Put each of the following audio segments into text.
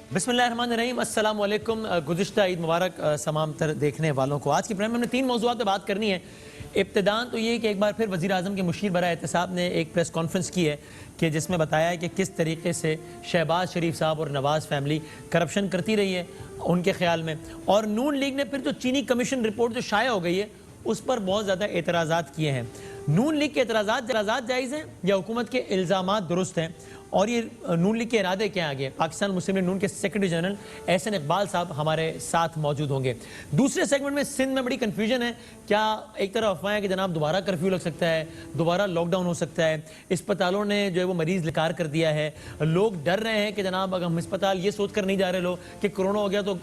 बिस्मिल्लाहिर्रहमानिर्रहीम, अस्सलाम वालेकुम। गुज़िश्ता ईद मुबारक तमाम तर देखने वालों को। आज की प्रोग्राम में हमने 3 मौज़ूआत पे बात करनी है। इब्तिदान तो ये कि एक बार फिर वज़ीर आज़म के मुशीर बराए एहतिसाब ने एक प्रेस कॉन्फ्रेंस की है कि जिसमें बताया है कि किस तरीके से शहबाज शरीफ साहब और नवाज़ फैमिली करप्शन करती रही है उनके ख्याल में। और नून लीग ने फिर जो चीनी कमीशन रिपोर्ट जो शाया हो गई है उस पर बहुत ज़्यादा एतराज़ात किए हैं। नून लीग के एतराज़ात जायज़ हैं या हुकूमत के इल्ज़ामात दुरुस्त हैं, और ये नून लीग के इरादे क्या आगे? पाकिस्तान मुस्लिम लीग नून के सेक्रेटरी जनरल एहसन इकबाल साहब हमारे साथ मौजूद होंगे। दूसरे सेगमेंट में सिंध में बड़ी कन्फ्यूजन है। क्या एक तरफ अफवाहें कि जनाब दोबारा कर्फ्यू लग सकता है, दोबारा लॉकडाउन हो सकता है, अस्पतालों ने जो है वो मरीज लिकार कर दिया है, लोग डर रहे हैं कि जनाब अगर हम अस्पताल ये सोच कर नहीं जा रहे लोग कि कोरोना हो गया तो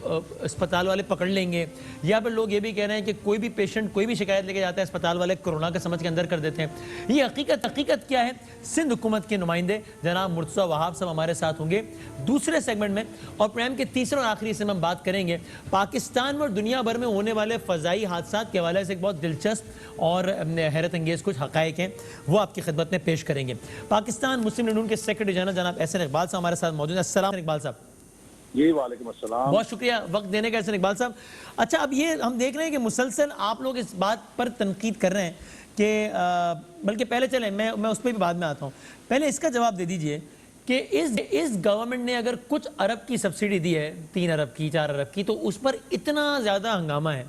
अस्पताल वाले पकड़ लेंगे, या फिर लोग ये भी कह रहे हैं कि कोई भी पेशेंट कोई भी शिकायत लेके जाता है अस्पताल वाले कोरोना का समझ के अंदर कर देते हैं। ये हकीकत क्या है? सिंध हुकूमत के नुमाइंदे जनाब मुर्तज़ा वहाब साहब हमारे साथ होंगे दूसरे सेगमेंट में। और प्रोग्राम के तीसरे और आखिरी हिस्से में हम बात करेंगे पाकिस्तान में और दुनिया भर में होने वाले फ़ज़ाई हादसात के हवाले से। एक बहुत दिलचस्प और हैरत अंगेज़ कुछ हक़ाइक़ हैं, वो आपकी खिदमत में पेश करेंगे। पाकिस्तान मुस्लिम लीग नून के सेक्रेटरी जनरल जनाब एहसन इकबाल साहब हमारे साथ मौजूद हैं। अस्सलाम इकबाल साहब। जी वालेकुम अस्सलाम। बहुत शुक्रिया वक्त देने का एहसन इकबाल साहब। अच्छा, अब ये हम देख रहे हैं कि मुसलसल आप लोग इस बात पर तनकीद कर रहे हैं कि बल्कि पहले चलें, मैं उस पर भी बाद में आता हूँ। पहले इसका जवाब दे दीजिए कि इस गवर्नमेंट ने अगर कुछ अरब की सब्सिडी दी है, 3 अरब की, 4 अरब की, तो उस पर इतना ज़्यादा हंगामा है,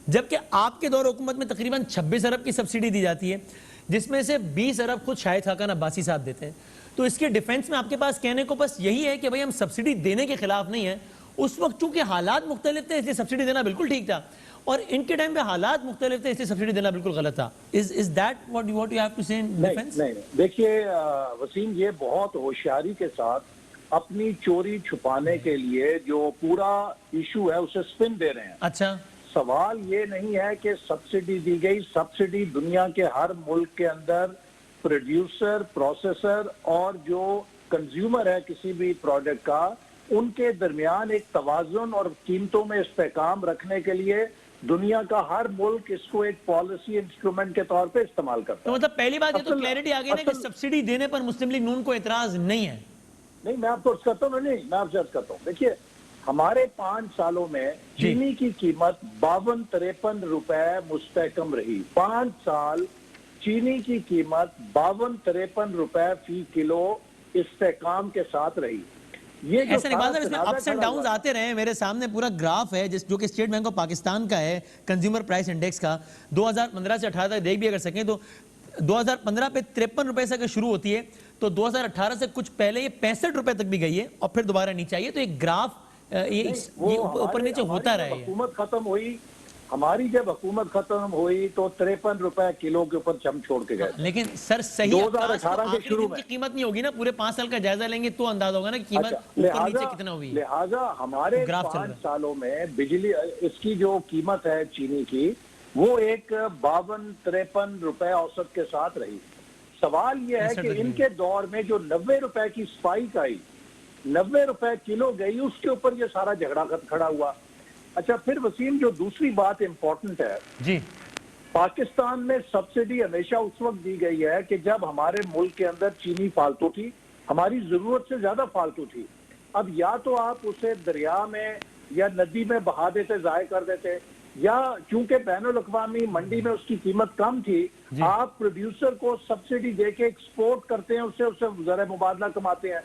जबकि आपके दौर हुकूमत में तकरीबन 26 अरब की सब्सिडी दी जाती है, जिसमें से 20 अरब खुद शाहिद खाकान अब्बासी साहब देते हैं। तो इसके डिफेंस में आपके पास कहने को बस यही है कि भाई हम सब्सिडी देने के खिलाफ नहीं है। उस वक्त चूंकि हालात मुख्तलिफ थे इसलिए सब्सिडी देना बिल्कुल ठीक था, और इनके टाइम पे हालात मुख्तलिफ थे इसलिए सब्सिडी देना बिल्कुल गलत था। Is that what you have to say in defence? नहीं, देखिए वसीम, ये बहुत होशियारी के साथ अपनी चोरी छुपाने के लिए जो पूरा इशू है उसे स्पिन दे रहे हैं। अच्छा, सवाल ये नहीं है कि सब्सिडी दी गई। सब्सिडी दुनिया के हर मुल्क के अंदर प्रोड्यूसर, प्रोसेसर और जो कंज्यूमर है किसी भी प्रोडक्ट का, उनके दरमियान एक तवाज़ुन और कीमतों में इस्तेकाम रखने के लिए दुनिया का हर मुल्क इसको एक पॉलिसी इंस्ट्रूमेंट के तौर पे इस्तेमाल करता है। तो मतलब पहली बात ये तो क्लैरिटी आ गई ना कि सब्सिडी देने पर मुस्लिम लीग नून को एतराज नहीं है। नहीं, मैं आपको अर्ज करता हूँ, नहीं मैं आपसे अर्ज करता हूँ। देखिए, हमारे 5 सालों में चीनी की कीमत 52-53 रुपए मुस्तहकम रही। 5 साल चीनी की कीमत 52-53 रुपए फी किलो इस्तेकाम के साथ रही। ये ऐसा नहीं बात है, इसमें अप्स एंड डाउन्स आते रहे। मेरे सामने पूरा ग्राफ है जो कि स्टेट बैंक ऑफ पाकिस्तान का है, कंज्यूमर प्राइस इंडेक्स का, 2015 से 18 तक देख भी अगर सकें तो 2015 पे 53 रुपए से अगर शुरू होती है तो 2018 से कुछ पहले ये 65 रुपए तक भी गई है और फिर दोबारा नीचे आई है। तो एक ग्राफ ये ऊपर नीचे होता रहा है। हुकूमत खत्म हुई, हमारी जब हुकूमत खत्म हुई तो 53 रुपए किलो के ऊपर हम छोड़ के गए। लेकिन सर सही 2018 के शुरू में कीमत नहीं होगी ना, पूरे 5 साल का जायजा लेंगे तो अंदाजा होगा ना कीमत ऊपर नीचे कितना हुई। लिहाजा हमारे 5 सालों में बिजली इसकी जो कीमत है चीनी की, वो एक 52-53 रुपए औसत के साथ रही। सवाल यह है कि इनके दौर में जो 90 रुपए की स्पाइक आई, 90 रुपए किलो गई, उसके ऊपर ये सारा झगड़ा खड़ा हुआ। अच्छा, फिर वसीम जो दूसरी बात इंपॉर्टेंट है जी, पाकिस्तान में सब्सिडी हमेशा उस वक्त दी गई है कि जब हमारे मुल्क के अंदर चीनी फालतू थी, हमारी जरूरत से ज्यादा फालतू थी। अब या तो आप उसे दरिया में या नदी में बहा देते, जाय कर देते, या चूंकि बैनुल अक़वामी मंडी में उसकी कीमत कम थी, आप प्रोड्यूसर को सब्सिडी देके एक्सपोर्ट करते हैं, उससे ज़र मुबादला कमाते हैं।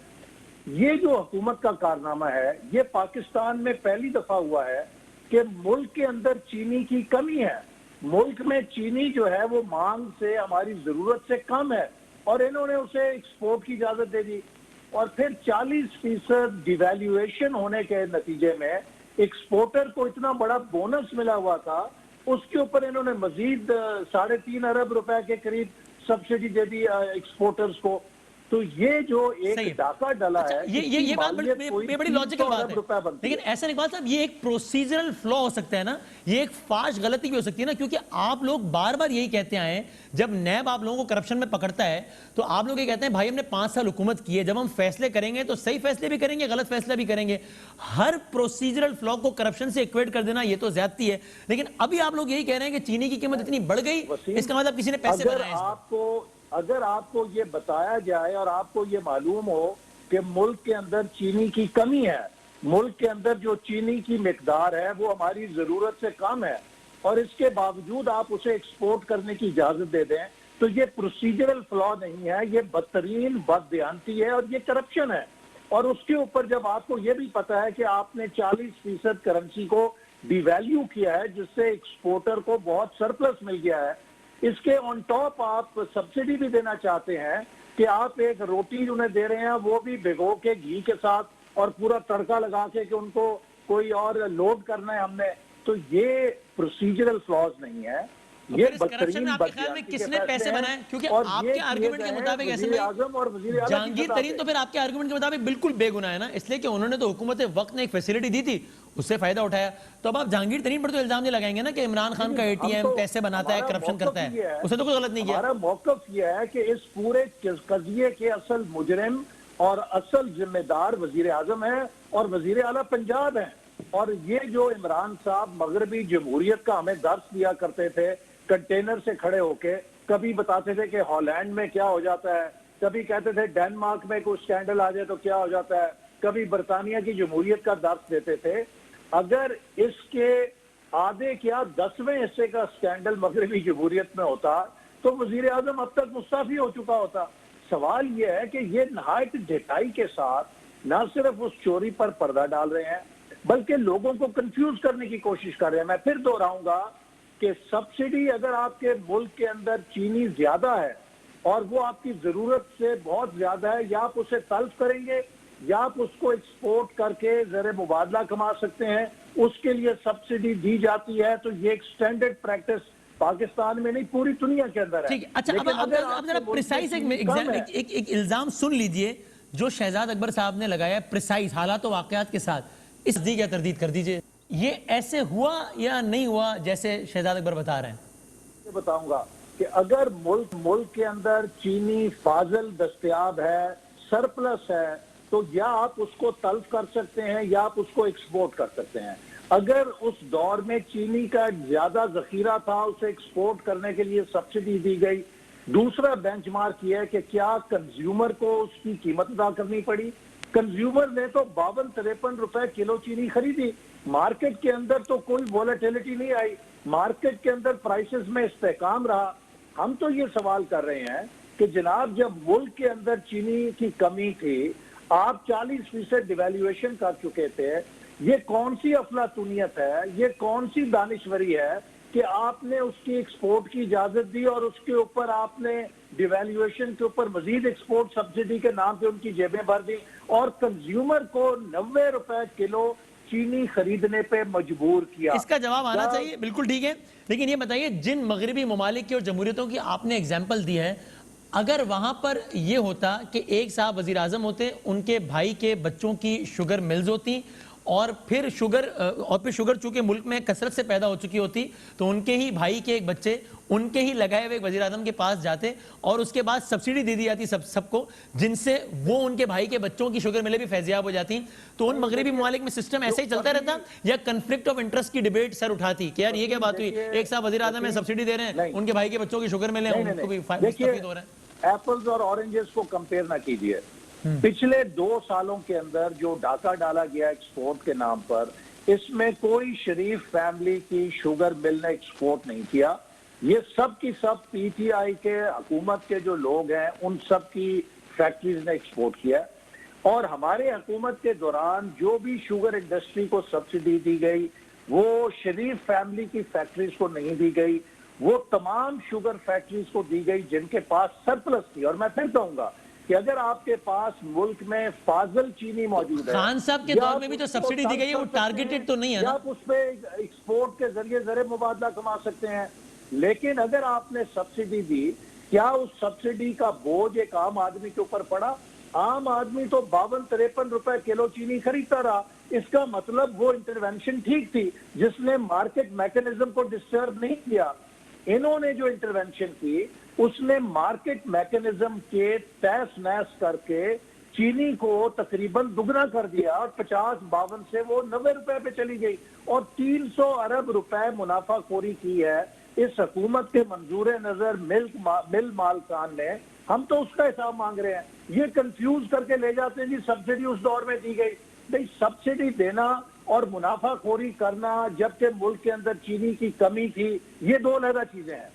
ये जो हुकूमत का कारनामा है, ये पाकिस्तान में पहली दफा हुआ है कि मुल्क के अंदर चीनी की कमी है। मुल्क में चीनी जो है वो मांग से, हमारी जरूरत से कम है, और इन्होंने उसे एक्सपोर्ट की इजाजत दे दी। और फिर 40% डिवैल्यूएशन होने के नतीजे में एक्सपोर्टर को इतना बड़ा बोनस मिला हुआ था, उसके ऊपर इन्होंने मजीद 3.5 अरब रुपए के करीब सब्सिडी दे दी एक्सपोर्टर्स को। तो ये जो एक डाका डला है, ये बात बड़ी लॉजिकल बात है। लेकिन ऐसा इकबाल साहब, ये एक प्रोसीजरल फ्लॉ हो सकता है ना, ये एक फाश गलती भी हो सकती है ना, क्योंकि आप लोग बार बार यही कहते आए हैं, जब नैब आप लोगों को करप्शन में पकड़ता है तो आप लोग ये कहते हैं भाई हमने 5 साल हुकूमत की है, जब हम फैसले करेंगे तो सही फैसले भी करेंगे, गलत फैसले भी करेंगे। हर प्रोसीजरल फ्लॉ को करप्शन से इक्वेट कर देना ये तो ज्यादती है। लेकिन अभी आप लोग यही कह रहे हैं कि चीनी की कीमत इतनी बढ़ गई, इसका मतलब किसी ने पैसे बनाए। अगर आपको ये बताया जाए और आपको ये मालूम हो कि मुल्क के अंदर चीनी की कमी है, मुल्क के अंदर जो चीनी की मिकदार है वो हमारी जरूरत से कम है और इसके बावजूद आप उसे एक्सपोर्ट करने की इजाजत दे दें, तो ये प्रोसीजरल फ्लॉ नहीं है, ये बदतरीन बददियानती है और ये करप्शन है। और उसके ऊपर जब आपको ये भी पता है कि आपने 40% करेंसी को डिवैल्यू किया है, जिससे एक्सपोर्टर को बहुत सरप्लस मिल गया है, इसके ऑन टॉप आप सब्सिडी भी देना चाहते हैं कि आप एक रोटी उन्हें दे रहे हैं वो भी भिगो के घी के साथ और पूरा तड़का लगा के कि उनको कोई और लोड करना है हमने, तो ये प्रोसीजरल फ्लॉज नहीं है। ये करप्शन में आपके ख्याल में किसने पैसे बनाए? क्योंकि आपके आर्गुमेंट के मुताबिक ऐसे में जहांगीर तरीन तो फिर आपके आर्गुमेंट के मुताबिक बिल्कुल बेगुनाह है ना, इसलिए कि उन्होंने तो हुकूमत वक्त ने एक फैसिलिटी दी थी, उससे फायदा उठाया। तो अब आप जहांगीर तरीन पर तो इल्जाम नहीं लगाएंगे ना कि इमरान खान का एटीएम पैसे बनाता है, करप्शन करता है, उसने तो कोई गलत नहीं किया। हमारा मौकफ यह है कि इस पूरे कजिए के असल मुजरिम और असल जिम्मेदार वजीर आजम है और वजीर आला पंजाब है। और ये जो इमरान साहब मगरबी जमहूरियत का हमें दर्स दिया करते थे कंटेनर से खड़े होके, कभी बताते थे कि हॉलैंड में क्या हो जाता है, कभी कहते थे डेनमार्क में कोई स्कैंडल आ जाए तो क्या हो जाता है, कभी बरतानिया की जमहूरियत का दर्स देते थे। अगर इसके आधे क्या 10वें हिस्से का स्कैंडल मगरबी जमहूरियत में होता तो वजीर आजम अब तक मुस्ताफी हो चुका होता। सवाल यह है कि ये नहायत ढिठाई के साथ न सिर्फ उस चोरी पर पर्दा डाल रहे हैं बल्कि लोगों को कंफ्यूज करने की कोशिश कर रहे हैं। मैं फिर दोहराऊंगा कि सब्सिडी अगर आपके मुल्क के अंदर चीनी ज्यादा है और वो आपकी जरूरत से बहुत ज्यादा है, या आप उसे तल्फ करेंगे या आप उसको एक्सपोर्ट करके ज़र मुबादला कमा सकते हैं, उसके लिए सब्सिडी दी जाती है। तो ये एक स्टैंडर्ड प्रैक्टिस पाकिस्तान में नहीं पूरी दुनिया के अंदर है। ठीक है, अच्छा अब जरा प्रिसाइज एक इल्जाम सुन लीजिए जो शहजाद अकबर साहब ने लगाया, प्रिसाइज हालात वाकयात के साथ इस दी क्या तरदीद कर दीजिए, ये ऐसे हुआ या नहीं हुआ जैसे शहजाद अकबर बता रहे हैं? बताऊंगा कि अगर मुल्क के अंदर चीनी फाजल दस्तयाब है, सरप्लस है, तो या आप उसको तल्फ कर सकते हैं या आप उसको एक्सपोर्ट कर सकते हैं। अगर उस दौर में चीनी का ज्यादा जखीरा था, उसे एक्सपोर्ट करने के लिए सब्सिडी दी गई। दूसरा बेंचमार्क यह है कि क्या कंज्यूमर को उसकी कीमत अदा करनी पड़ी। कंज्यूमर ने तो 52-53 रुपए किलो चीनी खरीदी, मार्केट के अंदर तो कोई वॉलेटिलिटी नहीं आई, मार्केट के अंदर प्राइसेस में इस्तेहकाम रहा। हम तो ये सवाल कर रहे हैं कि जनाब जब मुल्क के अंदर चीनी की कमी थी, आप 40% डिवैल्यूएशन कर चुके थे, ये कौन सी अफलातूनियत है, ये कौन सी दानिशवरी है कि आपने उसकी एक्सपोर्ट की इजाजत दी और उसके ऊपर आपने डिवैल्यूएशन के ऊपर मजीद एक्सपोर्ट सब्सिडी के नाम पे उनकी जेबें भर दी और कंज्यूमर को 90 रुपए किलो चीनी खरीदने पे मजबूर किया। इसका जवाब आना चाहिए, बिल्कुल ठीक है। लेकिन ये बताइए, जिन मगरबी ममालिक की और जमहूरियतों की आपने एग्जाम्पल दी है, अगर वहां पर यह होता कि एक साहब वजीर आजम होते, उनके भाई के बच्चों की शुगर मिल्स होती और फिर शुगर चूंकि मुल्क में कसरत से पैदा हो चुकी होती, तो उनके ही भाई के एक बच्चे उनके ही लगाए हुए वजीर आजम के पास जाते और उसके बाद सब्सिडी दे दी जाती सबको, जिनसे वो उनके भाई के बच्चों की शुगर मिलें भी फैजियाब हो जाती। तो उन मगरबी ममालिक में सिस्टम ऐसे ही चलता रहता या कन्फ्लिक्ट ऑफ इंटरेस्ट की डिबेट सर उठाती कि यार ये क्या बात हुई, एक साहब वजीर आजम में सब्सिडी दे रहे हैं, उनके भाई के बच्चों की शुगर मिले, उनको भी मुस्तफीद हो रहा है। एप्पल्स और ऑरेंजेस को कंपेयर ना कीजिए। पिछले 2 सालों के अंदर जो डाका डाला गया एक्सपोर्ट के नाम पर, इसमें कोई शरीफ फैमिली की शुगर मिल ने एक्सपोर्ट नहीं किया। ये सब की सब पीटीआई के हुकूमत के जो लोग हैं उन सब की फैक्ट्रीज ने एक्सपोर्ट किया। और हमारे हुकूमत के दौरान जो भी शुगर इंडस्ट्री को सब्सिडी दी गई वो शरीफ फैमिली की फैक्ट्रीज को नहीं दी गई, वो तमाम शुगर फैक्ट्रीज को दी गई जिनके पास सरप्लस थी। और मैं फिर कहूंगा कि अगर आपके पास मुल्क में फाजल चीनी मौजूद है, खान साहब के दौर में भी जो सब्सिडी दी गई है वो टारगेटेड तो नहीं है ना, आप उस पे एक्सपोर्ट के जरिए ज़र मुबादला कमा सकते हैं। लेकिन अगर आपने सब्सिडी दी, क्या उस सब्सिडी का बोझ एक आम आदमी के ऊपर पड़ा? आम आदमी तो 52-53 रुपए किलो चीनी खरीदता रहा। इसका मतलब वो इंटरवेंशन ठीक थी जिसने मार्केट मैकेनिज्म को डिस्टर्ब नहीं किया। इन्होंने जो इंटरवेंशन की उसने मार्केट मैकेनिज्म के तहस नहस करके चीनी को तकरीबन दुगना कर दिया और 50-52 से वो 90 रुपए पे चली गई और 300 अरब रुपए मुनाफाखोरी की है इस हुकूमत के मंजूर नजर मिल मालकान ने। हम तो उसका हिसाब मांग रहे हैं, ये कंफ्यूज करके ले जाते हैं जी सब्सिडी उस दौर में दी गई। भाई सब्सिडी देना और मुनाफाखोरी करना जबकि मुल्क के अंदर चीनी की कमी थी, ये दो अलग चीजें हैं।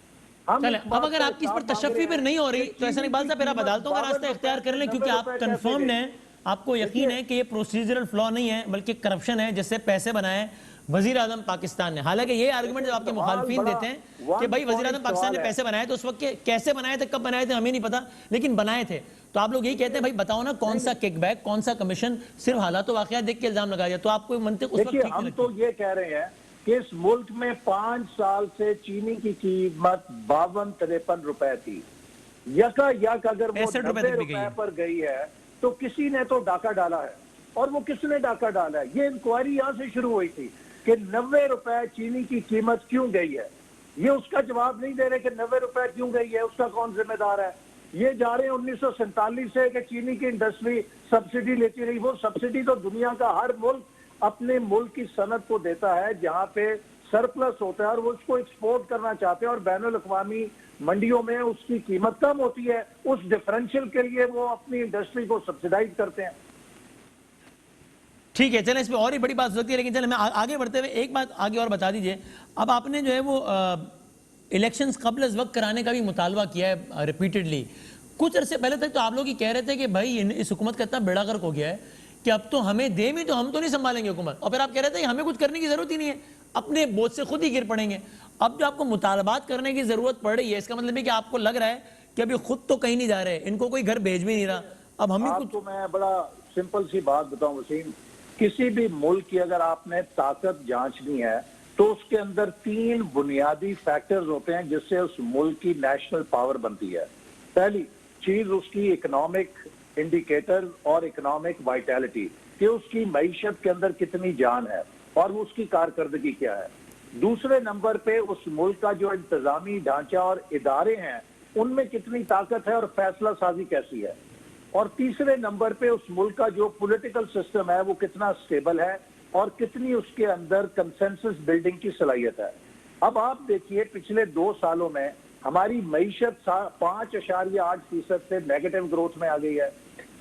हम चले, इस अब बात अगर पर आपकी इस पर हिसाब मांग तशफ़ी रहे फिर हैं नहीं हो कि रही तो ऐसा चीनी इकबाल की साहब मेरा कीमत बदलता हूँ का 52 रास्ता इख्तियार रुपए कर लें, से क्योंकि 90 आप रुपए कंफर्म कैसे हैं, आपको यकीन देखिए, है कि ये प्रोसीजरल फ्लॉ नहीं है बल्कि करप्शन है जिससे पैसे बनाए वजीर आजम पाकिस्तान ने। हालांकि ये आर्गुमेंट जब आपके सवाल मुखालफिन बड़ा देते हैं कि वन भाई वजीर पॉइंट आजम पाकिस्तान ने सवाल है। पैसे बनाए तो उस वक्त कैसे बनाए थे, कब बनाए थे हमें नहीं पता, लेकिन बनाए थे। तो आप लोग यही कहते हैं भाई बताओ ना कौन सा किकबैक, कौन सा कमीशन, सिर्फ हालात वाकयात देख के इल्जाम लगा दिया, तो आपको मंतिक उस वक्त देखिए, ठीक नहीं हम लगती। तो ये कह रहे हैं कि इस मुल्क में 5 साल से चीनी की कीमत 52-53 रुपए थी। यक अगर वो 65 रुपए 90 तक भी गई रुपए है। पर गई है तो किसी ने तो डाका डाला है। और वो किसने डाका डाला है? ये इंक्वायरी यहां से शुरू हुई थी कि 90 रुपए चीनी की कीमत क्यों गई है। ये उसका जवाब नहीं दे रहे कि 90 रुपए क्यों गई है, उसका कौन जिम्मेदार है। ये जा रहे हैं 1947 से कि चीनी की इंडस्ट्री सब्सिडी लेती रही। वो सब्सिडी तो दुनिया का हर मुल्क अपने मुल्क की सनत को देता है जहां पे सरप्लस होता है और वो उसको एक्सपोर्ट करना चाहते हैं और बैनुल अक़वामी मंडियों में उसकी कीमत कम होती है, उस डिफरेंशियल के लिए वो अपनी इंडस्ट्री को सब्सिडाइज करते हैं। ठीक है, चलें इस पर और ही बड़ी बात हो सकती है, लेकिन चलें मैं आगे बढ़ते हुए एक बात आगे और बता दीजिए। अब आपने जो है वो इलेक्शंस कबल अज़ वक्त कराने का भी मुतालबा किया है रिपीटेडली। कुछ अरसे पहले तक तो आप लोग ही कह रहे थे कि भाई इस हुकूमत का इतना बेड़ा गर्क हो गया है कि अब तो हमें दे भी तो हम तो नहीं संभालेंगे हुकूमत, और फिर आप कह रहे थे कि हमें कुछ करने की जरूरत ही नहीं है, अपने बोझ से खुद ही गिर पड़ेंगे। अब जो आपको मुतालबात करने की जरूरत पड़ रही है, इसका मतलब है कि आपको लग रहा है कि अभी खुद तो कहीं नहीं जा रहे, इनको कोई घर भेज भी नहीं रहा, अब हम ही कुछ। आपको मैं बड़ा सिंपल सी बात बताऊं वसीम, किसी भी मुल्क की अगर आपने ताकत जांचनी है तो उसके अंदर 3 बुनियादी फैक्टर्स होते हैं जिससे उस मुल्क की नेशनल पावर बनती है। पहली चीज उसकी इकोनॉमिक इंडिकेटर और इकोनॉमिक वाइटैलिटी, कि उसकी मईशत के अंदर कितनी जान है और वो उसकी कारकर्दगी क्या है। दूसरे नंबर पे उस मुल्क का जो इंतजामी ढांचा और इदारे हैं उनमें कितनी ताकत है और फैसला साजी कैसी है। और तीसरे नंबर पे उस मुल्क का जो पॉलिटिकल सिस्टम है वो कितना स्टेबल है और कितनी उसके अंदर कंसेंसस बिल्डिंग की सलाहियत है। अब आप देखिए पिछले 2 सालों में हमारी मईशत 5.8% से नेगेटिव ग्रोथ में आ गई है,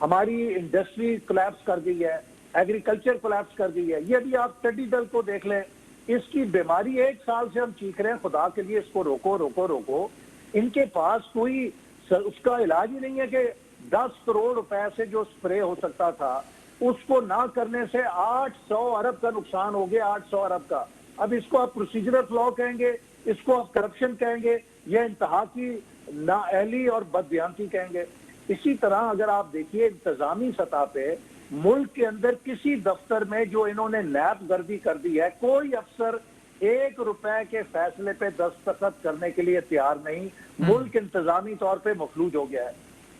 हमारी इंडस्ट्री कोलैप्स कर गई है, एग्रीकल्चर कोलैप्स कर गई है। ये भी आप स्टडी दल को देख लें, इसकी बीमारी 1 साल से हम चीख रहे हैं खुदा के लिए इसको रोको रोको रोको। इनके पास कोई उसका इलाज ही नहीं है कि 10 करोड़ रुपए से जो स्प्रे हो सकता था उसको ना करने से 800 अरब का नुकसान हो गया, 800 अरब का। अब इसको आप प्रोसीजरल फ्लॉ कहेंगे, इसको आप करप्शन कहेंगे, यह इंतहा की नाअहली और बददियानती कहेंगे। इसी तरह अगर आप देखिए इंतजामी सतह पे मुल्क के अंदर किसी दफ्तर में जो इन्होंने नैब गर्दी कर दी है, कोई अफसर 1 रुपए के फैसले पे दस्तखत करने के लिए तैयार नहीं। मुल्क इंतजामी तौर पे मफलूज हो गया है।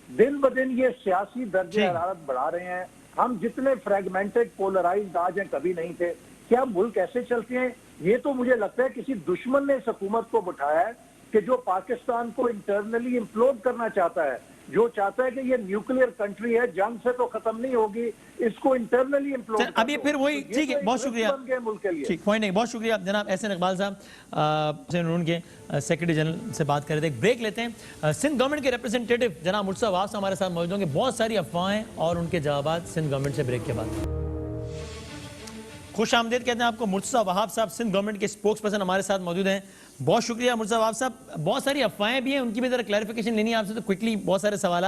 दिन ब दिन ये सियासी दर्जे हरारत बढ़ा रहे हैं। हम जितने फ्रेगमेंटेड पोलराइज्ड आज हैं कभी नहीं थे। क्या मुल्क ऐसे चलते हैं? ये तो मुझे लगता है किसी दुश्मन ने इस हुकूमत को बिठाया है कि जो पाकिस्तान को इंटरनली इम्प्लोड करना चाहता है, जो चाहता है कि ये न्यूक्लियर कंट्री है, जंग से तो खत्म नहीं होगी, इसको इंटरनली इम्प्लोड। अभी फिर वही ठीक है, बहुत शुक्रिया मुल्क के लिए। ठीक, कोई नहीं, बहुत शुक्रिया जनाब एहसन इकबाल साहब, के सेक्रेटरी जनरल से बात कर रहे थे। एक ब्रेक लेते हैं। सिंध गवर्नमेंट के रिप्रेजेंटेटिव जनाब मुर्तज़ा वहाब साहब हमारे साथ मौजूद होंगे। बहुत सारी अफवाहें और उनके जवाब सिंध गवर्नमेंट से ब्रेक के बाद। खुश आमदेद कहते हैं आपको। मुर्तज़ा वहाब साहब सिंध गवर्नमेंट के स्पोक्स पर्सन हमारे साथ मौजूद हैं। बहुत शुक्रिया मुर्तज़ा वहाब साहब। बहुत सारी अफवाहें भी हैं, उनकी भी ज़रा क्लैरिफिकेशन लेनी है आपसे, तो क्विकली बहुत सारे सवाल।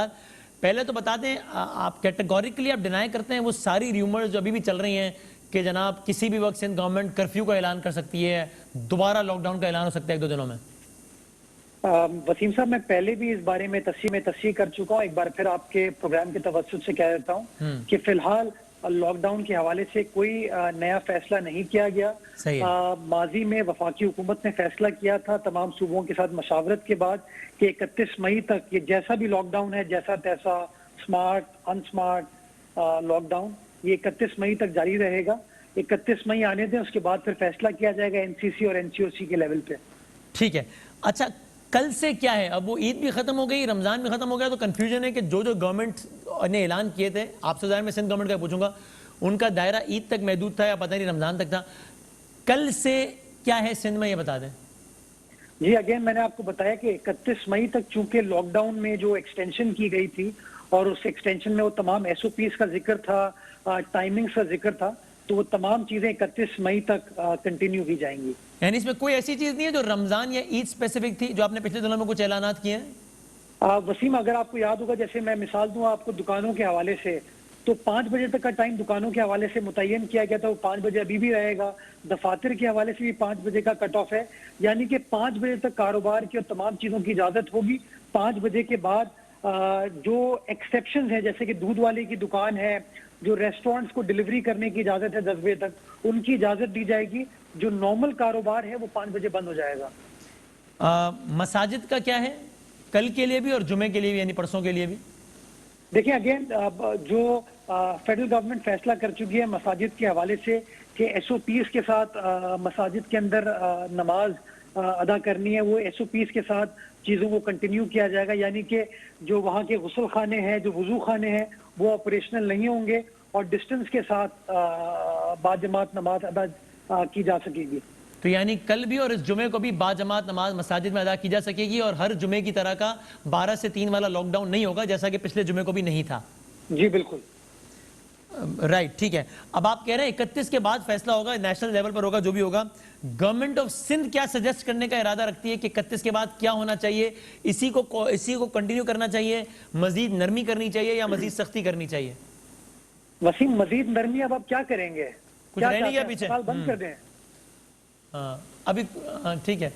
पहले तो बता दें, आप कैटेगोरिकली आप डिनाई करते हैं वो सारी र्यूमर्स जो अभी भी चल रही हैं कि जनाब किसी भी वक्त सिंध गवर्नमेंट कर्फ्यू का ऐलान कर सकती है, दोबारा लॉकडाउन का ऐलान हो सकता है 1-2 दिनों में? वसीम साहब, मैं पहले भी इस बारे में तस्सीह कर चुका हूँ। एक बार फिर आपके प्रोग्राम के तवज्जुह से कह देता हूँ कि फिलहाल लॉकडाउन के हवाले से कोई नया फैसला नहीं किया गया। माजी में वफाकी हुकूमत ने फैसला किया था तमाम सूबों के साथ मशावरत के बाद कि 31 मई तक ये जैसा भी लॉकडाउन है, जैसा तैसा स्मार्ट अनस्मार्ट लॉकडाउन, ये 31 मई तक जारी रहेगा। 31 मई आने दें, उसके बाद फिर फैसला किया जाएगा एनसीसी और एनसीओसी के लेवल पे। ठीक है। अच्छा, कल से क्या है? अब वो ईद भी खत्म हो गई, रमजान भी खत्म हो गया, तो कंफ्यूजन है कि जो गवर्नमेंट ने ऐलान किए थे, आपसे ज़ाहिर मैं सिंध गवर्नमेंट का पूछूंगा, उनका दायरा ईद तक महदूद था या पता नहीं रमजान तक था। कल से क्या है सिंध में, ये बता दें। जी, अगेन मैंने आपको बताया कि 31 मई तक चूंकि लॉकडाउन में जो एक्सटेंशन की गई थी और उस एक्सटेंशन में वो तमाम एसओपीज का जिक्र था, टाइमिंग्स का जिक्र था, तो वो तमाम चीजें 31 मई तक कंटिन्यू की जाएंगी। यानी इसमें कोई ऐसी चीज नहीं है जो रमजान या ईद स्पेसिफिक थी, जो आपने पिछले दिनों में कुछ ऐलानात किए हैं? वसीम, अगर आपको याद होगा, जैसे मैं मिसाल दूं आपको दुकानों के हवाले से, तो 5 बजे तक का टाइम दुकानों के हवाले से मुतय्यन किया गया था, वो 5 बजे अभी भी रहेगा। दफातर के हवाले से भी 5 बजे का कट ऑफ है, यानी कि 5 बजे तक कारोबार की और तमाम चीजों की इजाजत होगी। 5 बजे के बाद जो एक्सेप्शन है, जैसे कि दूध वाले की दुकान है, जो रेस्टोरेंट्स को डिलीवरी करने की इजाजत है 10 बजे तक, उनकी इजाजत दी जाएगी। जो नॉर्मल कारोबार है वो 5 बजे बंद हो जाएगा। मसाजिद का क्या है कल के लिए भी और जुमे के लिए भी, यानी परसों के लिए भी? देखिए, अगेन जो फेडरल गवर्नमेंट फैसला कर चुकी है मसाजिद के हवाले से कि एसओपीज के साथ मसाजिद के अंदर नमाज अदा करनी है, वो एसओपीज के साथ चीज़ों को कंटिन्यू किया जाएगा। यानी कि जो वहाँ के गुस्ल खाने हैं, जो वजू खाने हैं, वो ऑपरेशनल नहीं होंगे और डिस्टेंस के साथ बाजमात नमाज अदा की जा सकेगी। तो यानी कल भी और इस जुमे को भी बाजमात नमाज मसाजिद में अदा की जा सकेगी और हर जुमे की तरह का 12 से 3 वाला लॉकडाउन नहीं होगा, जैसा कि पिछले जुमे को भी नहीं था। जी बिल्कुल, राइट, ठीक है। अब आप कह रहे हैं 31 के बाद फैसला होगा, नेशनल लेवल पर होगा, जो भी होगा। गवर्नमेंट ऑफ सिंध क्या सजेस्ट करने का इरादा रखती है कि 31 के बाद क्या होना चाहिए? इसी को कंटिन्यू करना चाहिए, मजीद नरमी करनी चाहिए या मजीद सख्ती करनी चाहिए? वसीम, मजीद नरमी अब आप क्या करेंगे? कुछ रह नहीं गया पीछे, बंद कर दें? अभी ठीक है।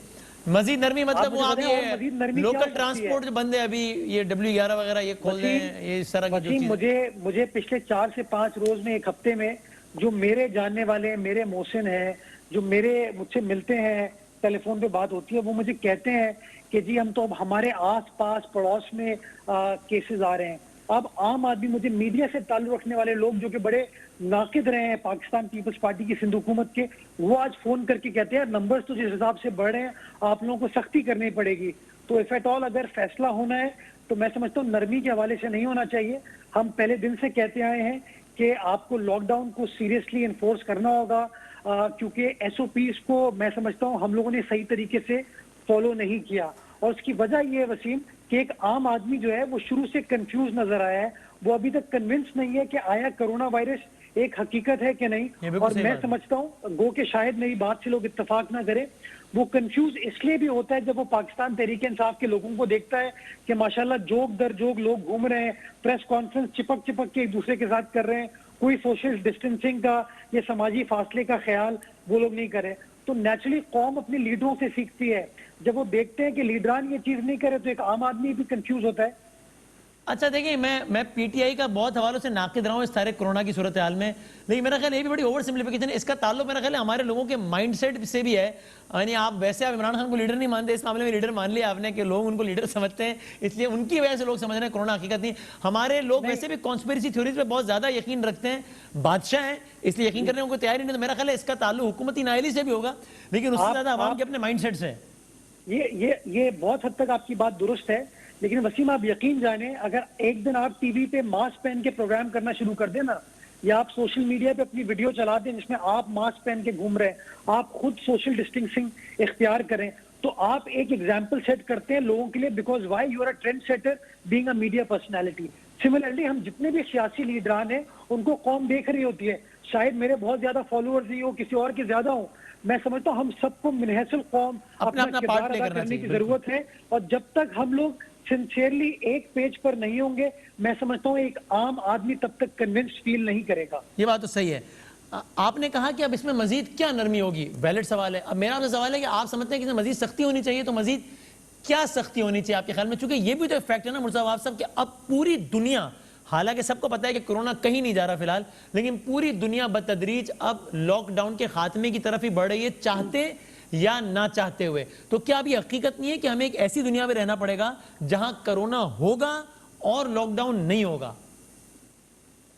मजीद नरमी मतलब वो आप ये लोकल ट्रांसपोर्ट जो बंद है अभी, ये W11 वगैरह ये खोल रहे हैं, ये इस तरह की जो चीज़। मुझे पिछले 4 से 5 रोज में, एक हफ्ते में, जो मेरे जानने वाले मेरे मोहसिन हैं, जो मुझसे मिलते हैं, टेलीफोन पे बात होती है, वो मुझे कहते हैं कि जी हम तो अब हमारे आस पास पड़ोस में केसेस आ रहे हैं। अब आम आदमी, मुझे मीडिया से ताल्लुक रखने वाले लोग जो कि बड़े नाकिद रहे हैं पाकिस्तान पीपल्स पार्टी की सिंध हुकूमत के, वो आज फोन करके कहते हैं नंबर्स तो जिस हिसाब से बढ़ रहे हैं, आप लोगों को सख्ती करनी पड़ेगी। तो इफ एट ऑल अगर फैसला होना है तो मैं समझता हूँ नरमी के हवाले से नहीं होना चाहिए। हम पहले दिन से कहते आए हैं कि आपको लॉकडाउन को सीरियसली इन्फोर्स करना होगा, क्योंकि एसओपीज को मैं समझता हूँ हम लोगों ने सही तरीके से फॉलो नहीं किया। और उसकी वजह यह है वसीम कि एक आम आदमी जो है वो शुरू से कंफ्यूज नजर आया है, वो अभी तक कन्विंस नहीं है कि आया कोरोना वायरस एक हकीकत है कि नहीं। और मैं समझता हूँ गो के शायद मेरी बात से लोग इत्तेफाक ना करें, वो कंफ्यूज इसलिए भी होता है जब वो पाकिस्तान तहरीक इंसाफ के लोगों को देखता है कि माशाल्लाह जोक दर जोक लोग घूम रहे हैं, प्रेस कॉन्फ्रेंस चिपक चिपक के एक दूसरे के साथ कर रहे हैं, कोई सोशल डिस्टेंसिंग का या समाजी फासले का ख्याल वो लोग नहीं करे। तो नेचुरली कौम अपने लीडरों से सीखती है, जब वो देखते हैं कि लीडरान ये चीज नहीं करे तो एक आम आदमी भी कंफ्यूज होता है। अच्छा देखिए, मैं पीटीआई का बहुत हवालों से नाकिद रहा हूँ इस सारे कोरोना की सूरत हाल में, लेकिन मेरा ख्याल ये भी बड़ी ओवर सिंप्लीफिकेशन है। इसका ताल्लुक मेरा ख्याल है हमारे लोगों के माइंडसेट से भी है। यानी आप वैसे आप इमरान खान को लीडर नहीं मानते, इस मामले में लीडर मान लिया आपने कि लोग उनको लीडर समझते हैं, इसलिए उनकी वजह से लोग समझ रहे हैं कोरोना हकीकत नहीं। हमारे लोग वैसे भी कॉन्स्पिरेसी थ्योरीज पे बहुत ज्यादा यकीन रखते हैं, बादशाह हैं इसलिए यकीन करने को तैयार ही नहीं। तो मेरा ख्याल है इसका ताल्लुक हुकूमती नाअहली से भी होगा, लेकिन उससे ज्यादा आवाम के अपने माइंडसेट से है। ये बहुत हद तक आपकी बात दुरुस्त है, लेकिन वसीम आप यकीन जाने, अगर एक दिन आप टीवी पे मास्क पहन के प्रोग्राम करना शुरू कर देना, या आप सोशल मीडिया पे अपनी वीडियो चला दें जिसमें आप मास्क पहन के घूम रहे हैं, आप खुद सोशल डिस्टेंसिंग इख्तियार करें, तो आप एक एग्जाम्पल सेट करते हैं लोगों के लिए, because why you are a trend setter being a media personality. Similarly हम जितने भी सियासी लीडरान हैं उनको कौम देख रही होती है, शायद मेरे बहुत ज्यादा फॉलोअर्स ही हो, किसी और के ज्यादा हो, मैं समझता हूँ हम सबको मिनहसल कौम अपना किरदार अदा करने की जरूरत है। और जब तक हम लोग सिंसियरली एक पेज पर नहीं होंगे, मैं समझता हूँ एक आम आदमी तब तक कन्विंस्ड फील नहीं करेगा। ये बात तो सही है। आपने कहा कि अब इसमें मजीद क्या नरमी होगी, वैलिड सवाल है। अब मेरा आपसे सवाल है कि आप समझते हैं कि इसमें मजीद सख्ती होनी चाहिए, तो मजीद क्या सख्ती होनी चाहिए आपके ख्याल में? चूंकि ये भी तो फैक्ट है ना मुर्तज़ा वहाब साहब कि अब पूरी दुनिया, हालांकि सबको पता है कि कोरोना कहीं नहीं जा रहा फिलहाल, लेकिन पूरी दुनिया बतदरीज अब लॉकडाउन के खात्मे की तरफ ही बढ़ रही है, चाहते या ना चाहते हुए। तो क्या अभी हकीकत नहीं है कि हमें एक ऐसी दुनिया में रहना पड़ेगा जहां कोरोना होगा और लॉकडाउन नहीं होगा?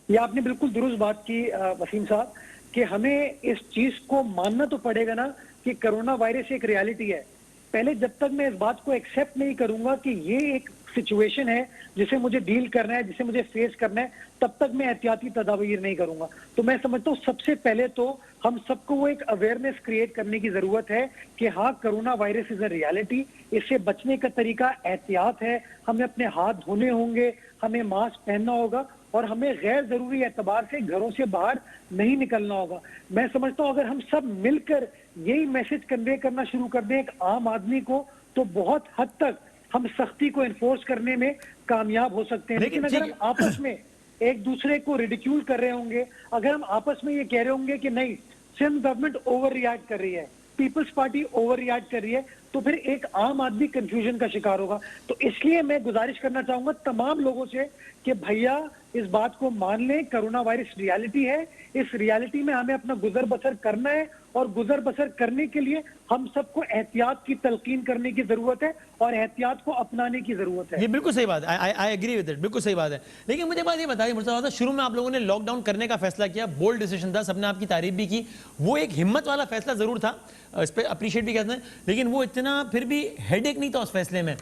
ये आपने बिल्कुल दुरुस्त बात की वसीम साहब, कि हमें इस चीज को मानना तो पड़ेगा ना कि कोरोना वायरस एक रियलिटी है। पहले जब तक मैं इस बात को एक्सेप्ट नहीं करूंगा कि ये एक सिचुएशन है जिसे मुझे डील करना है, जिसे मुझे फेस करना है, तब तक मैं एहतियाती तदाबीर नहीं करूंगा। तो मैं समझता हूँ सबसे पहले तो हम सबको वो एक अवेयरनेस क्रिएट करने की जरूरत है कि हाँ, corona virus is a reality, इससे बचने का तरीका एहतियात है, हमें अपने हाथ धोने होंगे, हमें मास्क पहनना होगा और हमें गैर जरूरी एतबार से घरों से बाहर नहीं निकलना होगा। मैं समझता हूं अगर हम सब मिलकर यही मैसेज कन्वे करना शुरू कर दें एक आम आदमी को, तो बहुत हद तक हम सख्ती को इन्फोर्स करने में कामयाब हो सकते हैं। लेकिन अगर हम आपस में एक दूसरे को रिडिक्यूल कर रहे होंगे, अगर हम आपस में ये कह रहे होंगे कि नहीं सिंध गवर्नमेंट ओवर रिएक्ट कर रही है, पीपल्स पार्टी ओवर रिएक्ट कर रही है, तो फिर एक आम आदमी कंफ्यूजन का शिकार होगा। तो इसलिए मैं गुजारिश करना चाहूंगा तमाम लोगों से कि भैया इस बात को मान लें, कोरोना वायरस रियलिटी है, इस रियलिटी में हमें अपना गुजर बसर करना है और गुजर बसर करने के लिए हम सबको एहतियात की तलकीन करने की जरूरत है और एहतियात को अपनाने की जरूरत है। ये बिल्कुल सही बात है, आई एग्री विद इट, बिल्कुल सही बात है। लेकिन मुझे बात ये बताइए मुर्तज़ा साहब, शुरू में आप लोगों ने लॉकडाउन करने का फैसला किया, बोल्ड डिसीजन था, सबने आपकी तारीफ भी की, वो एक हिम्मत वाला फैसला जरूर था, इस पर अप्रिशिएट भी करते हैं, लेकिन वो इतना फिर भी हेडेक नहीं था उस फैसले में।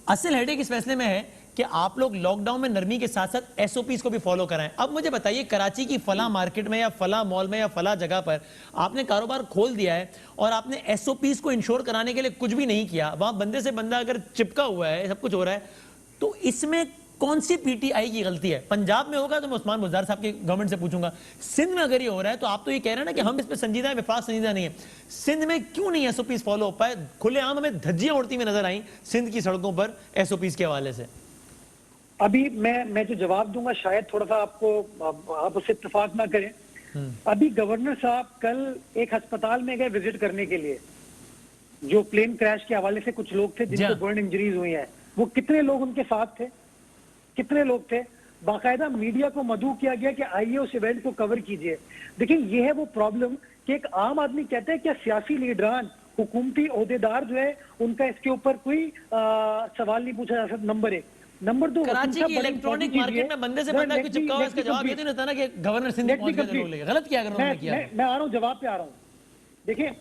असल हेडेक इस फैसले में है कि आप लोग लॉकडाउन में नरमी के साथ साथ एसओपीज को भी फॉलो कराएं। अब मुझे बताइए, कराची की फला मार्केट में या फला मॉल में या फला जगह पर आपने कारोबार खोल दिया है और आपने एसओपीज को इंश्योर कराने के लिए कुछ भी नहीं किया, वहां बंदे से बंदा अगर चिपका हुआ है, सब कुछ हो रहा है, तो इसमें कौन सी पीटीआई की गलती है? पंजाब में होगा तो मैं उस्मान बुज़दार साहब के गवर्नमेंट से पूछूंगा, सिंध में अगर ये हो रहा है तो आप तो ये कह रहे हैं ना कि हम इस पर संजीदा है, विफाक संजीदा नहीं है, सिंध में क्यों नहीं एसओपीज फॉलो हो पाए? खुलेआम हमें धज्जियां उड़ती हुई नजर आई सिंध की सड़कों पर एसओपीज के हवाले से। अभी मैं जो जवाब दूंगा शायद थोड़ा सा आप उससे इत्तेफाक ना करें। अभी गवर्नर साहब कल एक अस्पताल में गए विजिट करने के लिए, जो प्लेन क्रैश के हवाले से कुछ लोग थे जिनको बर्न इंजरीज हुई हैं, वो कितने लोग उनके साथ थे, कितने लोग थे? बाकायदा मीडिया को मदऊ किया गया कि आइए उस इवेंट को कवर कीजिए। देखिए ये है वो प्रॉब्लम कि एक आम आदमी कहता है क्या सियासी लीडरान, हुकूमती ओहदेदार जो है उनका इसके ऊपर कोई सवाल नहीं पूछा जा सकता। नंबर एक। नंबर दो, कराची की इलेक्ट्रॉनिक मार्केट में बंदे से बंदा क्यों चिपका हुआ है, इसका जवाब ये तो नहीं था ना कि गवर्नर सिंध पहुंच गए लोग लेके। गलत क्या अगर उन्होंने किया? मैं आ रहा हूं, जवाब पे आ रहा हूं। देखिए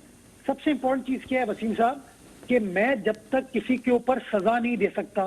सबसे इंपॉर्टेंट चीज क्या है वसीम साहब, कि मैं जब तक किसी के ऊपर सजा नहीं दे सकता,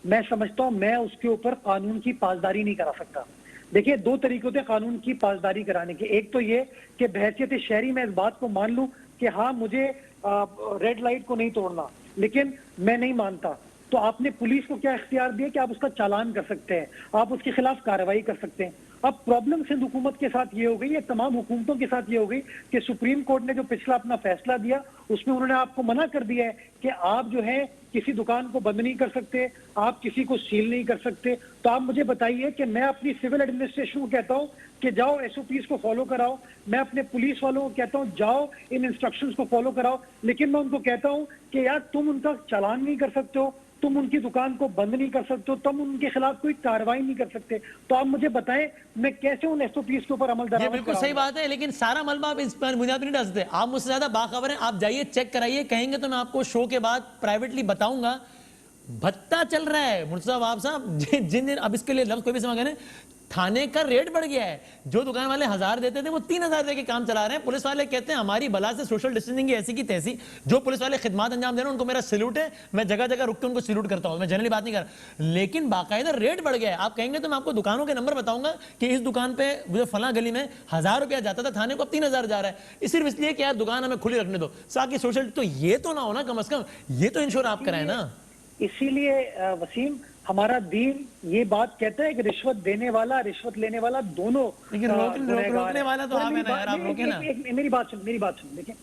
मैं समझता हूं मैं उसके ऊपर कानून की पासदारी नहीं करा सकता। देखिए दो तरीके होते हैं कानून की पासदारी कराने के। एक तो ये कि बहैसियत शहरी मैं इस बात को मान लूं कि हाँ मुझे रेड लाइट को नहीं तोड़ना, लेकिन मैं नहीं मानता, तो आपने पुलिस को क्या इख्तियार दिया कि आप उसका चालान कर सकते हैं, आप उसके खिलाफ कार्रवाई कर सकते हैं। अब प्रॉब्लम सिंध हुकूमत के साथ ये हो गई, ये तमाम हुकूमतों के साथ ये हो गई कि सुप्रीम कोर्ट ने जो पिछला अपना फैसला दिया उसमें उन्होंने आपको मना कर दिया है कि आप जो है किसी दुकान को बंद नहीं कर सकते, आप किसी को सील नहीं कर सकते। तो आप मुझे बताइए कि मैं अपनी सिविल एडमिनिस्ट्रेशन को कहता हूं कि जाओ एसओपीज को फॉलो कराओ, मैं अपने पुलिस वालों को कहता हूं जाओ इन इंस्ट्रक्शंस को फॉलो कराओ, लेकिन मैं उनको कहता हूं कि यार तुम उनका चालान नहीं कर सकते हो, तुम उनकी दुकान को बंद नहीं कर सकते हो, तुम उनके खिलाफ कोई कार्रवाई नहीं कर सकते। तो आप मुझे बताएं मैं कैसे उन एसओपीज के ऊपर अमल ये बिल्कुल सही बात है, लेकिन सारा मलबा आप इस पर बुनियाद नहीं डाल सकते। आप मुझसे ज्यादा बाखबर हैं, आप जाइए चेक कराइए, कहेंगे तो मैं आपको शो के बाद प्राइवेटली बताऊंगा। भत्ता चल रहा है मुर्तज़ा साहब, जिन दिन अब इसके लिए लफ्ज कोई भी समझ गए, थाने का रेट बढ़ गया है। जो दुकान वाले 1000 देते थे वो 3000 दे के काम चला रहे हैं। पुलिस वाले कहते हैं हमारी बला से सोशल डिस्टेंसिंग ऐसी की तैसी। जो पुलिस वाले खिदमत अंजाम दे रहे हैं उनको मेरा सैल्यूट है, मैं जगह जगह रुक के उनको सैल्यूट करता हूं, मैं जनरली बात नहीं कर रहा, लेकिन बाकायदा रेट बढ़ गया है। आप कहेंगे तो मैं आपको दुकानों के नंबर बताऊंगा कि इस दुकान पे जो फला गली में 1000 रुपया जाता था थाने को अब 3000 जा रहा है, सिर्फ इसलिए कि यार दुकान हमें खुली रखने दो, साथ सोशल। तो ये तो ना हो ना, कम से कम ये तो इंश्योर आप कराए ना। इसीलिए वसीम हमारा दीन ये बात कहता है कि रिश्वत देने वाला रिश्वत लेने वाला दोनों रोकने वाला तो आप है ना यार, आप रोके ना। मेरी बात सुन।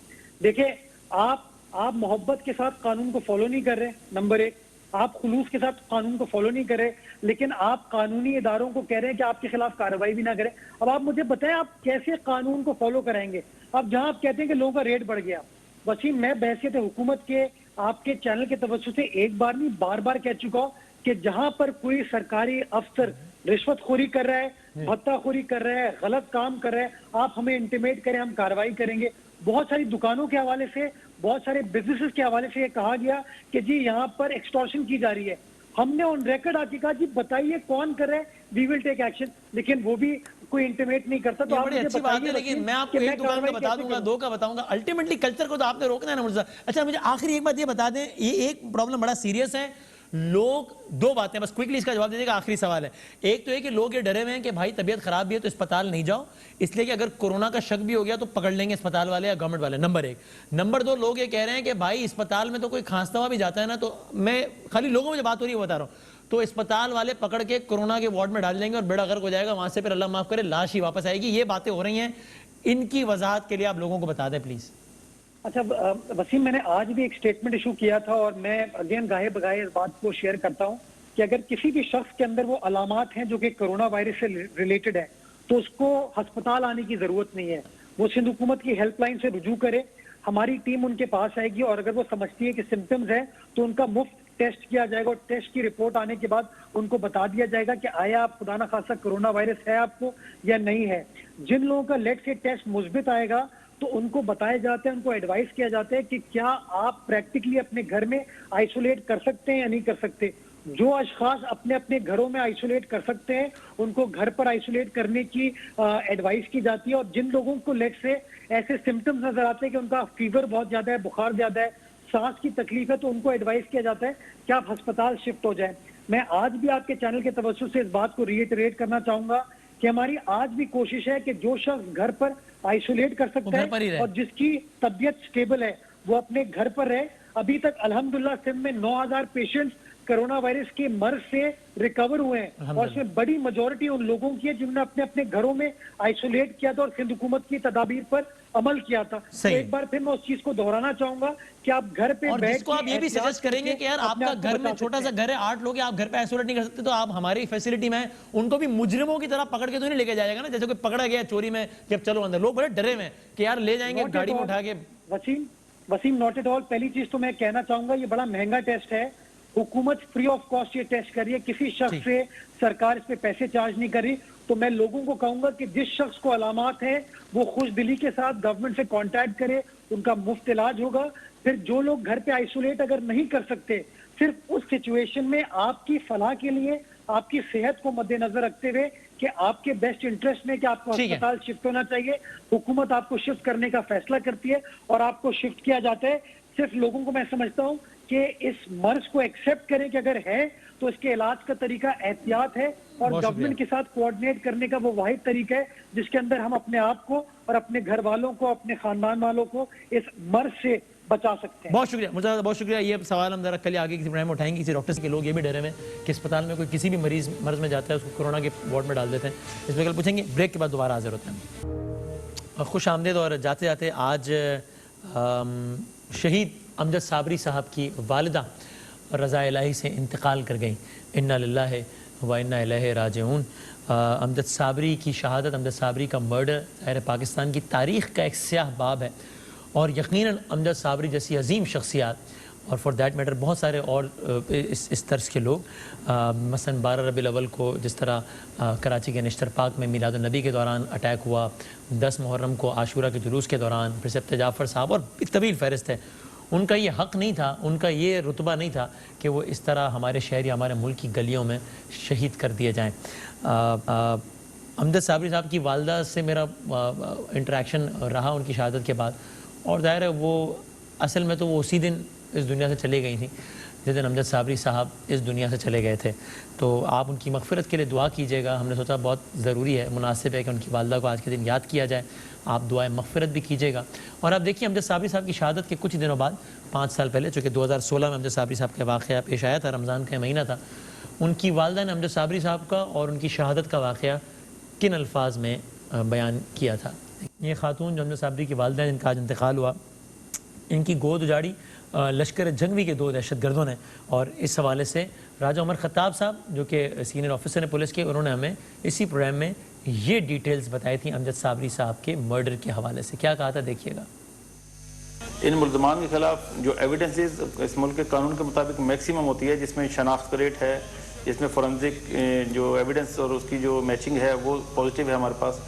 देखिए आप मोहब्बत के साथ कानून को फॉलो नहीं कर रहे, नंबर एक। आप खुलूस के साथ कानून को फॉलो नहीं कर रहे, लेकिन आप कानूनी इदारों को कह रहे हैं कि आपके खिलाफ कार्रवाई भी ना करें। अब आप मुझे बताएं आप कैसे कानून को फॉलो कराएंगे? अब जहां आप कहते हैं कि लोगों का रेट बढ़ गया, वसीम मैं बहसियत हुकूमत के आपके चैनल के तवज्जो से एक बार नहीं बार बार कह चुका हूं कि जहां पर कोई सरकारी अफसर रिश्वतखोरी कर रहा है, भत्ताखोरी कर रहा है, गलत काम कर रहा है, आप हमें इंटीमेट करें, हम कार्रवाई करेंगे। बहुत सारी दुकानों के हवाले से, बहुत सारे बिजनेसेस के हवाले से ये कहा गया कि जी यहाँ पर एक्सटॉर्शन की जा रही है। हमने ऑन रिकॉर्ड आके कहा जी बताइए कौन कर रहा है, वी विल टेक एक्शन, लेकिन वो भी कोई इंटीमेट नहीं करता। तो बड़ी अच्छी बात है, लेकिन मैं आपको एक दुकान का बता दूंगा, दो का बताऊंगा, अल्टीमेटली कल्चर को तो आपने रोकना है ना मुर्तज़ा। अच्छा मुझे आखिरी एक बात ये बता दें, ये एक प्रॉब्लम बड़ा सीरियस है, लोग, दो बातें बस क्विकली इसका जवाब दीजिएगा, आखिरी सवाल है। एक तो ये कि लोग ये डरे हुए हैं कि भाई तबीयत खराब भी है तो अस्पताल नहीं जाओ, इसलिए कि अगर कोरोना का शक भी हो गया तो पकड़ लेंगे अस्पताल वाले या गवर्नमेंट वाले, नंबर एक। नंबर दो, लोग ये कह रहे हैं कि भाई अस्पताल में तो कोई खांसता हुआ भी जाता है ना, तो मैं खाली लोगों में जो बात हो रही है बता रहा हूँ, तो अस्पताल वाले पकड़ के कोरोना के वार्ड में डाल देंगे और बेड़ा गर्क हो जाएगा, वहां से फिर अल्लाह माफ करे लाश ही वापस आएगी। ये बातें हो रही हैं, इनकी वजाहत के लिए आप लोगों को बता दें प्लीज। अच्छा वसीम, मैंने आज भी एक स्टेटमेंट इशू किया था और मैं अगेन गाहे बगाहे इस बात को शेयर करता हूं कि अगर किसी भी शख्स के अंदर वो अलामात हैं जो कि कोरोना वायरस से रिलेटेड है तो उसको अस्पताल आने की जरूरत नहीं है। वो सिंध हुकूमत की हेल्पलाइन से रुजू करे, हमारी टीम उनके पास आएगी और अगर वो समझती है कि सिम्टम्स है तो उनका मुफ्त टेस्ट किया जाएगा और टेस्ट की रिपोर्ट आने के बाद उनको बता दिया जाएगा कि आया आप खुदा ना खासा कोरोना वायरस है आपको या नहीं है। जिन लोगों का लेट से टेस्ट मुस्बित आएगा तो उनको बताया जाता है, उनको एडवाइस किया जाता है कि क्या आप प्रैक्टिकली अपने घर में आइसोलेट कर सकते हैं या नहीं कर सकते। जो अशखास अपने अपने घरों में आइसोलेट कर सकते हैं उनको घर पर आइसोलेट करने की एडवाइस की जाती है। और जिन लोगों को लेट से ऐसे सिम्टम्स नजर आते हैं कि उनका फीवर बहुत ज्यादा है, बुखार ज्यादा है, सांस की तकलीफ है, तो उनको एडवाइस किया जाता है कि आप अस्पताल शिफ्ट हो जाएं। मैं आज भी आपके चैनल के तवज्जुह से इस बात को रिएटरेट करना चाहूंगा कि हमारी आज भी कोशिश है कि जो शख्स घर पर आइसोलेट कर सकता है और जिसकी तबीयत स्टेबल है वो अपने घर पर रहे। अभी तक अल्हम्दुलिल्लाह सिंध में 9000 पेशेंट्स कोरोना वायरस के मर्ज से रिकवर हुए हैं और इसमें बड़ी मेजोरिटी उन लोगों की है जिन्होंने अपने अपने घरों में आइसोलेट किया था और सिंध हुकूमत की तदाबीर पर अमल किया था। तो एक बार फिर मैं उस चीज को दोहराना चाहूंगा कि आप घर पे और जिसको आप ये भी सजेस्ट करेंगे कि यार आपका घर में छोटा सा घर है, 8 लोग हैं, आप घर पे आइसोलेट नहीं कर सकते, तो आप हमारी फैसिलिटी में उनको भी मुजरिमों की तरह पकड़ के तो नहीं लेके जाएगा ना, जैसे कोई पकड़ा गया चोरी में कि अब चलो अंदर। लोग बड़े डरे में कि यार ले जाएंगे गाड़ी में उठा के। Wasim not at all. पहली चीज तो मैं कहना चाहूंगा ये बड़ा महंगा टेस्ट है, हुकूमत फ्री ऑफ कॉस्ट ये टेस्ट कर रही है, किसी शख्स से सरकार इस पे पैसे चार्ज नहीं कर रही। तो मैं लोगों को कहूंगा कि जिस शख्स को अलामात है वो खुश दिली के साथ गवर्नमेंट से कांटेक्ट करे, उनका मुफ्त इलाज होगा। फिर जो लोग घर पे आइसोलेट अगर नहीं कर सकते, सिर्फ उस सिचुएशन में आपकी फलाह के लिए, आपकी सेहत को मद्देनजर रखते हुए कि आपके बेस्ट इंटरेस्ट में कि आपको अस्पताल शिफ्ट होना चाहिए, हुकूमत आपको शिफ्ट करने का फैसला करती है और आपको शिफ्ट किया जाता है। सिर्फ लोगों को मैं समझता हूँ कि इस मर्ज को एक्सेप्ट करें कि अगर है तो इसके इलाज का तरीका एहतियात है और गवर्नमेंट के साथ कोऑर्डिनेट करने का वो वाहिद तरीका है जिसके अंदर हम अपने आप को और अपने घर वालों को, अपने खानदान वालों को इस मर्ज से बचा सकते हैं। बहुत शुक्रिया मुझे, बहुत शुक्रिया। ये सवाल हम जरा कल आगे किसी प्रोग्राम में उठाएंगे। किसी डॉक्टर्स के लोग ये भी डरे हुए कि अस्पताल में कोई किसी भी मर्ज में जाता है उसको कोरोना के वार्ड में डाल देते हैं। इस पर कल पूछेंगे, ब्रेक के बाद दोबारा हाजिर होते हैं। खुश आमदीद। और जाते जाते आज शहीद अमजद साबरी साहब की वालिदा रज़ा इलाही से इंतकाल कर गई। इन्ना लिल्लाहि व इन्ना इलैहि राजिऊन। अमजद साबरी की शहादत, अमजद साबरी का मर्डर ज़ाहिर पाकिस्तान की तारीख़ का एक स्याह बाब है और यकीनन अमजद साबरी जैसी अजीम शख्सियात और फॉर दैट मैटर बहुत सारे और इस तर्ज के लोग, मसलन 12 रबीउल अव्वल को जिस तरह कराची के निश्तर पाक में मीलादुन नबी के दौरान अटैक हुआ, 10 मुहर्रम को आशूरा के जुलूस के दौरान, फिर सब्त जाफ़र साहब और तवील फहरिस्त है। उनका ये हक़ नहीं था, उनका ये रुतबा नहीं था कि वो इस तरह हमारे शहर या हमारे मुल्क की गलियों में शहीद कर दिए जाएँ। अमजद साबरी साहब की वालदा से मेरा इंटरेक्शन रहा उनकी शहादत के बाद, और ज़ाहिर है वो असल में तो वो उसी दिन इस दुनिया से चले गई थी जिस दिन अमजद साबरी साहब इस दुनिया से चले गए थे। तो आप उनकी मग़फ़िरत के लिए दुआ कीजिएगा। हमने सोचा बहुत ज़रूरी है, मुनासिब है कि उनकी वालदा को आज के दिन याद किया जाए। आप दुआए मग़फ़िरत भी कीजिएगा। और आप देखिए अमजद साबरी साहब की शहादत के कुछ दिनों बाद, 5 साल पहले, चूँकि 2016 में अमजद साबरी साहब का वाक़या पेश आया था, रमज़ान का महीना था, उनकी वालदा ने अमजद साबरी साहब का और उनकी शहादत का वाक़या किन अल्फाज में बयान किया था। ये खातून जो अमजद साबरी की वालदा जिनका आज इंतकाल हुआ, इनकी गोद उजाड़ी लश्कर जंगवी के 2 दहशतगर्दों ने। और इस हवाले से राजा उमर ख़त्ताब साहब जो कि सीनियर ऑफिसर हैं पुलिस के, उन्होंने हमें इसी प्रोग्राम में ये डिटेल्स बताई थी अमजद साबरी साहब के मर्डर के हवाले से। क्या कहा था देखिएगा। इन मुल्ज़मान के खिलाफ जो एविडेंसेस इस मुल्क के कानून के मुताबिक मैक्सिमम होती है, जिसमें शनाख्त रेट है, जिसमें फोरेंसिक जो एविडेंस और उसकी जो मैचिंग है वो पॉजिटिव है हमारे पास,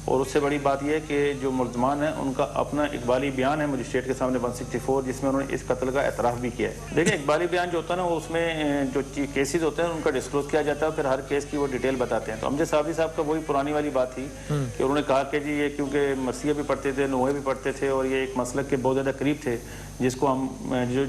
और उससे बड़ी बात यह है कि जो मुल्ज़मान हैं उनका अपना इकबाली बयान है मजिस्ट्रेट के सामने 164, जिसमें उन्होंने इस कत्ल का एतराफ़ भी किया है। देखिए, इकबाली बयान जो होता है ना, वो उसमें जो केसेस होते हैं उनका डिस्क्लोज किया जाता है, फिर हर केस की वो डिटेल बताते हैं। तो अमजद साबरी साहब का वही पुरानी वाली बात थी कि उन्होंने कहा कि जी ये क्योंकि मसीह भी पढ़ते थे, नोहे भी पढ़ते थे और ये एक मसलक के बहुत ज़्यादा करीब थे, जिसको हम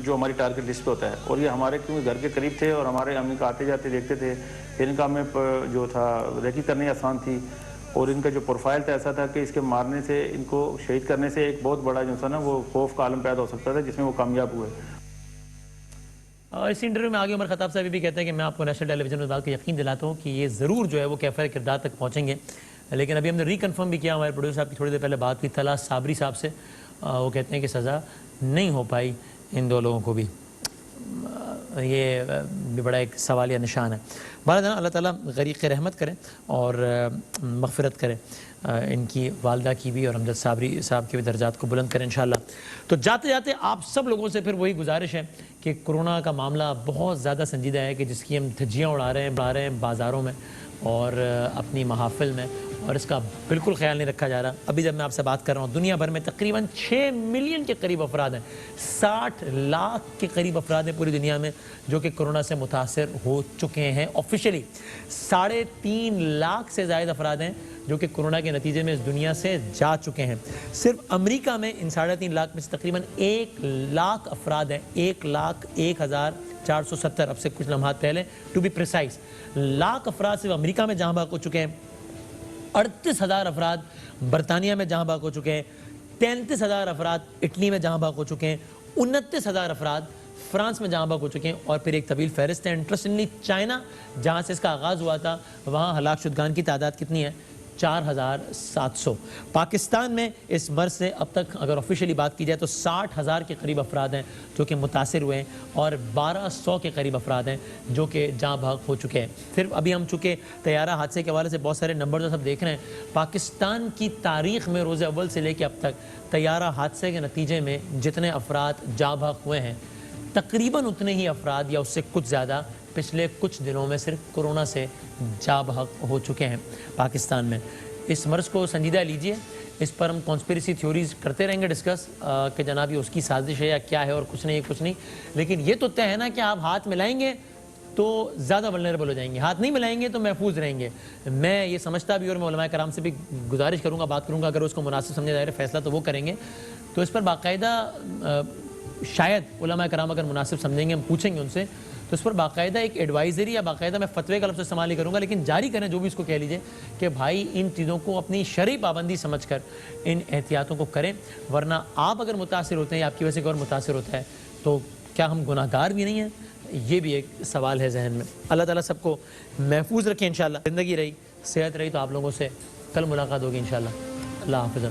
जो हमारी टारगेट लिस्ट पे होता है, और ये हमारे क्योंकि घर के करीब थे और हमारे हम इनका आते जाते देखते थे, फिर इनका हमें जो था रेकी करनी आसान थी, और इनका जो प्रोफाइल था ऐसा था कि इसके मारने से, इनको शहीद करने से एक बहुत बड़ा जो था ना वो खौफ का आलम पैदा हो सकता था, जिसमें वो कामयाब हुए। इस इंटरव्यू में आगे उमर खताब साहब भी कहते हैं कि मैं आपको नेशनल टेलीविजन में बात को यकीन दिलाता हूँ कि ये ज़रूर जो है वो कैफर किरदार तक पहुँचेंगे। लेकिन अभी हमने रिकन्फर्म भी किया, हमारे प्रोड्यूसर साहब की थोड़ी देर पहले बात हुई तला साबरी साहब से, वो कहते हैं कि सज़ा नहीं हो पाई इन दो लोगों को भी। ये भी बड़ा एक सवालिया निशान है। बहरहाल अल्लाह ताला गरीक़ रहमत करें और मग़फ़िरत करें इनकी वालदा की भी और अमजद साबरी साहब के भी दर्जात को बुलंद करें इंशाअल्लाह। तो जाते जाते आप सब लोगों से फिर वही गुजारिश है कि कोरोना का मामला बहुत ज़्यादा संजीदा है कि जिसकी हम धज्जियाँ उड़ा रहे हैं बाज़ारों में और अपनी महाफिल में, और इसका बिल्कुल ख्याल नहीं रखा जा रहा। अभी जब मैं आपसे बात कर रहा हूँ, दुनिया भर में तकरीबन 6 मिलियन के करीब अफराद हैं, 60 लाख के करीब अफराद हैं पूरी दुनिया में जो कि कोरोना से मुतासर हो चुके हैं। ऑफिशियली 3.5 लाख से ज़ायद अफराद हैं जो कि कोरोना के नतीजे में इस दुनिया से जा चुके हैं। सिर्फ अमेरिका में इन 3.5 लाख में से तकरीबन 1 लाख अफराद हैं, 1,01,470, अब से कुछ लम्हात पहले टू बी प्रिसाइज, लाख अफराद सिर्फ अमेरिका में जहाँ भाग हो चुके हैं। 38,000 अफराद बरतानिया में जहाँ भाग हो चुके हैं, 33,000 अफराद इटली में जहाँ भाग हो चुके हैं, 29,000 अफराद फ्रांस में जहाँ भाग हो चुके हैं, और फिर एक तवील फहरिस्त है। इंटरेस्टिंगली चाइना जहाँ से इसका आगाज़ हुआ था, वहाँ हलाक शुदगान की तादाद कितनी है? 4,700। पाकिस्तान में इस मर्ज से अब तक अगर ऑफिशियली बात की जाए तो 60,000 के करीब अफराद हैं जो कि मुतासिर हुए हैं, और 1,200 के करीब अफराद हैं जो कि जहाँ भाग हो चुके हैं। फिर अभी हम चूँकि तैयारा हादसे के हवाले से बहुत सारे नंबर जो सब देख रहे हैं, पाकिस्तान की तारीख़ में रोज़ अव्वल से लेकर अब तक तैयारा हादसे के नतीजे में जितने अफराद जहाँ भाग हुए हैं, तकरीबन उतने ही अफराद या उससे कुछ ज़्यादा पिछले कुछ दिनों में सिर्फ कोरोना से जा भाग हो चुके हैं पाकिस्तान में। इस मर्ज़ को संजीदा लीजिए, इस पर हम कॉन्स्पिरेसी थ्योरीज करते रहेंगे डिस्कस कि जनाब ये उसकी साजिश है या क्या है और कुछ नहीं, लेकिन ये तो तय है ना कि आप हाथ मिलाएंगे तो ज़्यादा वल्नरेबल हो जाएंगे, हाथ नहीं मिलाएंगे तो महफूज रहेंगे। मैं ये समझता भी और मैं उलमाए कराम से भी गुजारिश करूँगा, बात करूँगा, अगर उसको मुनासिब समझा जाए फैसला तो वो करेंगे। तो इस पर बाकायदा शायद उलमाए कराम अगर मुनासिब समझेंगे, हम पूछेंगे उनसे, तो इस पर बाकायदा एक एडवाइज़री या बाकायदा मैं फतवे का लफ्ज़ इस्तेमाल ही करूँगा, लेकिन जारी करें जो भी इसको कह लीजिए कि भाई इन चीज़ों को अपनी शरई पाबंदी समझकर इन एहतियातों को करें, वरना आप अगर मुतासिर होते हैं या आपकी वजह से और मुतासिर होता है तो क्या हम गुनाहगार भी नहीं हैं? ये भी एक सवाल है जहन में। अल्लाह ताला सबको महफूज रखें इंशाअल्लाह। ज़िंदगी रही, सेहत रही तो आप लोगों से कल मुलाकात होगी इंशाअल्लाह। अल्लाह हाफ़िज़।